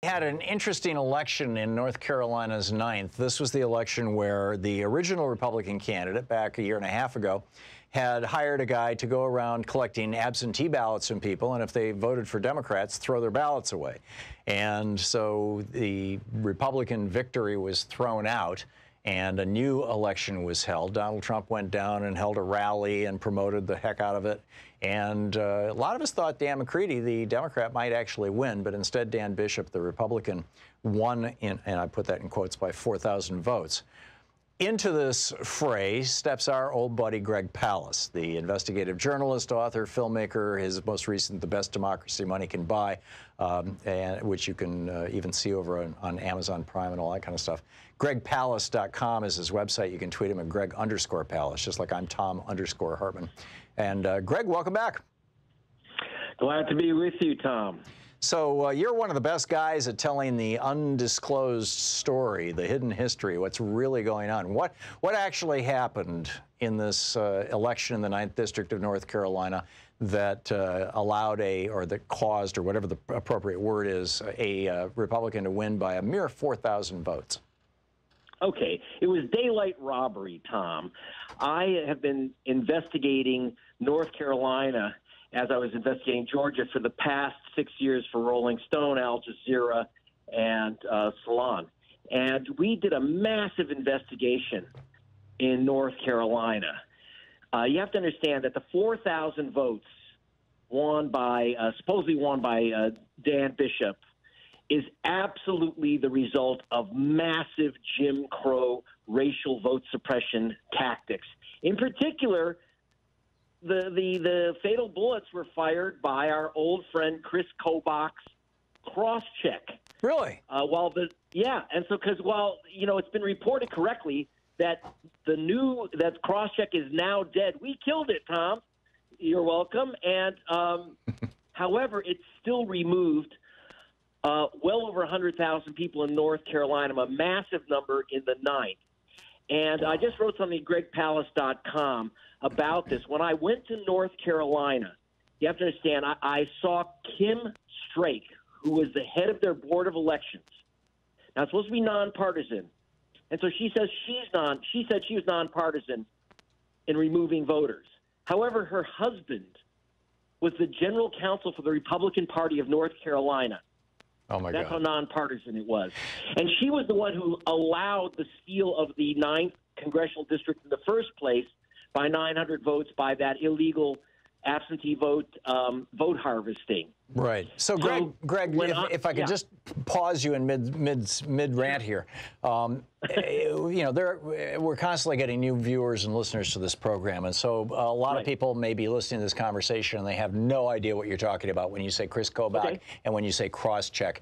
Had an interesting election in North Carolina's 9th. This was the election where the original Republican candidate back a year and a half ago had hired a guy to go around collecting absentee ballots from people, and if they voted for Democrats, throw their ballots away. And so the Republican victory was thrown out, and a new election was held. Donald Trump went down and held a rally and promoted the heck out of it. And a lot of us thought Dan McCready, the Democrat, might actually win, but instead Dan Bishop, the Republican, won, and I put that in quotes, by 4,000 votes. Into this fray steps our old buddy Greg Palast, the investigative journalist, author, filmmaker, his most recent The Best Democracy Money Can Buy, and which you can even see over on Amazon Prime and all that kind of stuff. GregPalast.com is his website. You can tweet him at Greg_Palast, just like I'm Thom_Hartmann. And Greg, welcome back. Glad to be with you, Tom. So you're one of the best guys at telling the undisclosed story, the hidden history, what's really going on. What actually happened in this election in the 9th District of North Carolina that allowed or that caused, or whatever the appropriate word is, a Republican to win by a mere 4,000 votes? Okay. It was daylight robbery, Tom. I have been investigating North Carolina as I was investigating Georgia for the past 6 years for Rolling Stone, Al Jazeera, and Salon. And we did a massive investigation in North Carolina. You have to understand that the 4,000 votes supposedly won by Dan Bishop is absolutely the result of massive Jim Crow racial vote suppression tactics. In particular, the fatal bullets were fired by our old friend Chris Kobach's cross-check. Really? And so while it's been reported correctly that that cross-check is now dead. We killed it, Tom. You're welcome. And however, it's still removed well over 100,000 people in North Carolina, a massive number in the 9th. And I just wrote something at GregPalast.com about this. When I went to North Carolina, you have to understand, I saw Kim Strake, who was the head of their Board of Elections. Now, it's supposed to be nonpartisan. And so she said she was nonpartisan in removing voters. However, her husband was the general counsel for the Republican Party of North Carolina. Oh, my God. That's how nonpartisan it was. And she was the one who allowed the steal of the 9th congressional district in the first place by 900 votes by that illegal absentee vote harvesting. Right. So, Greg, if I could just pause you in mid rant here. We're constantly getting new viewers and listeners to this program, and so a lot of people may be listening to this conversation and they have no idea what you're talking about when you say Chris Kobach and when you say cross-check.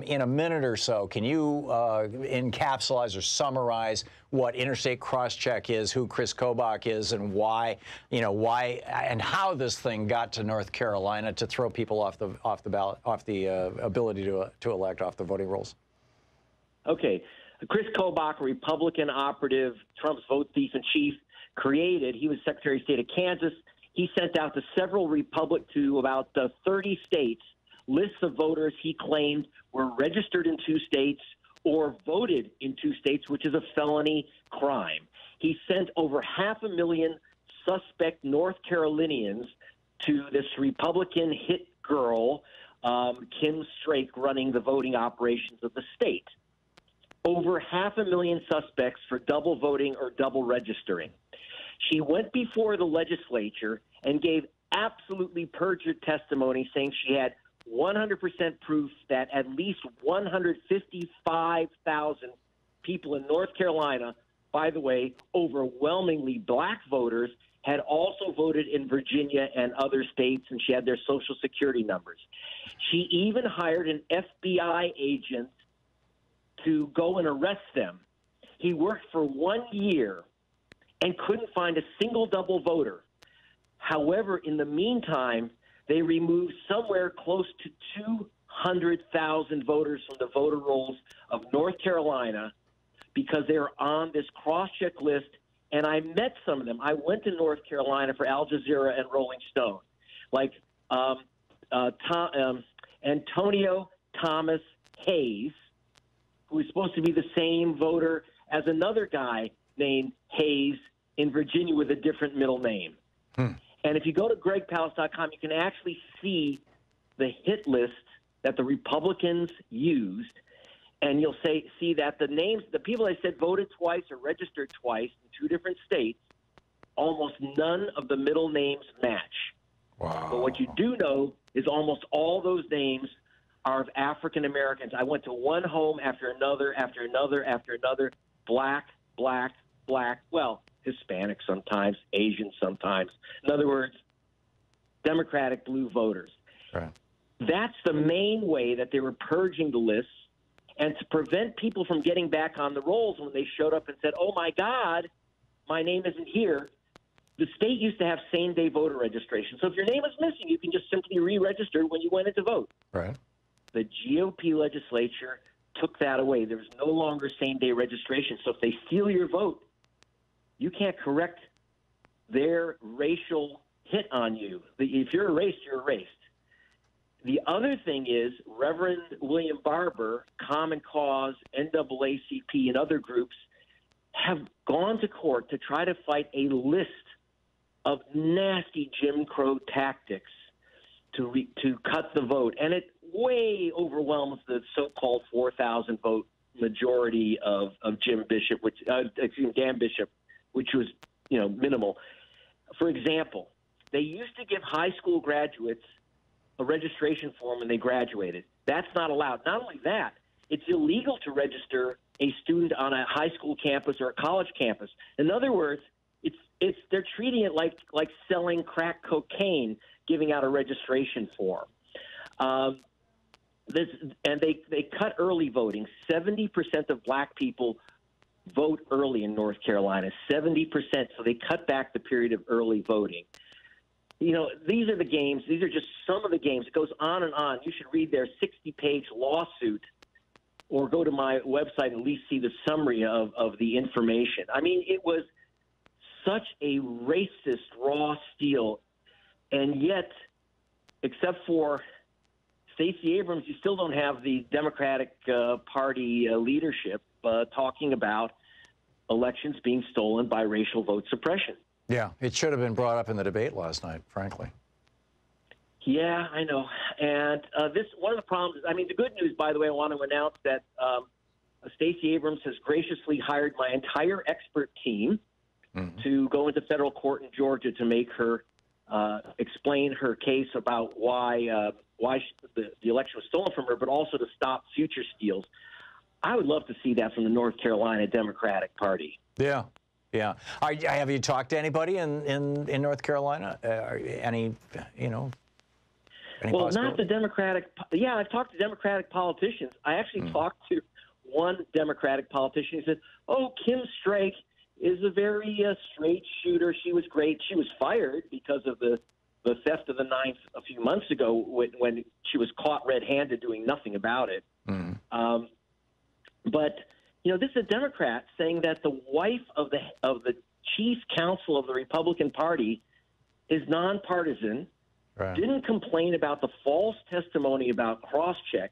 In a minute or so, can you encapsulate or summarize what interstate cross-check is, who Chris Kobach is, and why and how this thing got to North Carolina to throw people off the ballot, off the ability to elect, off the voting rolls? Okay. Chris Kobach, a Republican operative, Trump's vote thief in chief, he was Secretary of State of Kansas. He sent out to about 30 states lists of voters he claimed were registered in 2 states or voted in 2 states, which is a felony crime. He sent over 500,000 suspect North Carolinians to this Republican hit girl, Kim Strake, running the voting operations of the state. Over 500,000 suspects for double voting or double registering. She went before the legislature and gave absolutely perjured testimony saying she had 100% proof that at least 155,000 people in North Carolina, by the way, overwhelmingly black voters, had also voted in Virginia and other states, and she had their Social Security numbers. She even hired an FBI agent to go and arrest them. He worked for 1 year and couldn't find a single double voter. However, in the meantime, they removed somewhere close to 200,000 voters from the voter rolls of North Carolina because they were on this cross-check list, and I met some of them. I went to North Carolina for Al Jazeera and Rolling Stone, like Antonio Thomas Hayes, who is supposed to be the same voter as another guy named Hayes in Virginia with a different middle name. And if you go to gregpalast.com, you can actually see the hit list that the Republicans used, and you'll see that the names, the people they said voted twice or registered twice in 2 different states, almost none of the middle names match. Wow. But what you do know is almost all those names are of African Americans. I went to one home after another, after another, after another. Black, black, black. Well, Hispanic sometimes, Asian sometimes. In other words, Democratic blue voters. Right. That's the main way that they were purging the lists, and to prevent people from getting back on the rolls when they showed up and said, oh, my God, my name isn't here. The state used to have same-day voter registration. So if your name is missing, you can just simply re-register when you went in to vote. Right. The GOP legislature took that away. There's no longer same-day registration. So if they steal your vote, you can't correct their racial hit on you. If you're erased, you're erased. The other thing is Reverend William Barber, Common Cause, NAACP, and other groups have gone to court to try to fight a list of nasty Jim Crow tactics to cut the vote. And it way overwhelms the so-called 4,000 vote majority of Dan Bishop, which was, minimal. For example, they used to give high school graduates a registration form when they graduated. That's not allowed. Not only that, it's illegal to register a student on a high school campus or a college campus. In other words, they're treating it like selling crack cocaine, giving out a registration form. And they cut early voting. 70% of black people vote early in North Carolina, 70%. So they cut back the period of early voting. These are the games. These are just some of the games. It goes on and on. You should read their 60-page lawsuit or go to my website and at least see the summary of the information. I mean, it was such a racist raw steal. And yet, except for Stacey Abrams, you still don't have the Democratic Party leadership talking about elections being stolen by racial vote suppression. Yeah, it should have been brought up in the debate last night, frankly. Yeah, I know. And one of the problems, the good news, by the way, I want to announce that Stacey Abrams has graciously hired my entire expert team to go into federal court in Georgia to make her explain her case about why the election was stolen from her, but also to stop future steals. I would love to see that from the North Carolina Democratic Party. Yeah. Yeah. Have you talked to anybody in North Carolina? Any well, not the Democratic. Yeah, I've talked to Democratic politicians. I actually talked to one Democratic politician. He said, oh, Kim Strake is a very straight shooter. She was great. She was fired because of the theft of the ninth a few months ago when she was caught red-handed doing nothing about it. But this is a Democrat saying that the wife of the chief counsel of the Republican Party is nonpartisan, didn't complain about the false testimony about crosscheck.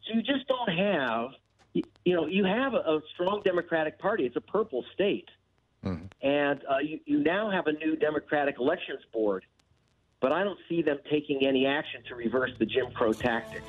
So you just don't have, you have a strong Democratic Party. It's a purple state. And you now have a new Democratic Elections Board. But I don't see them taking any action to reverse the Jim Crow tactics.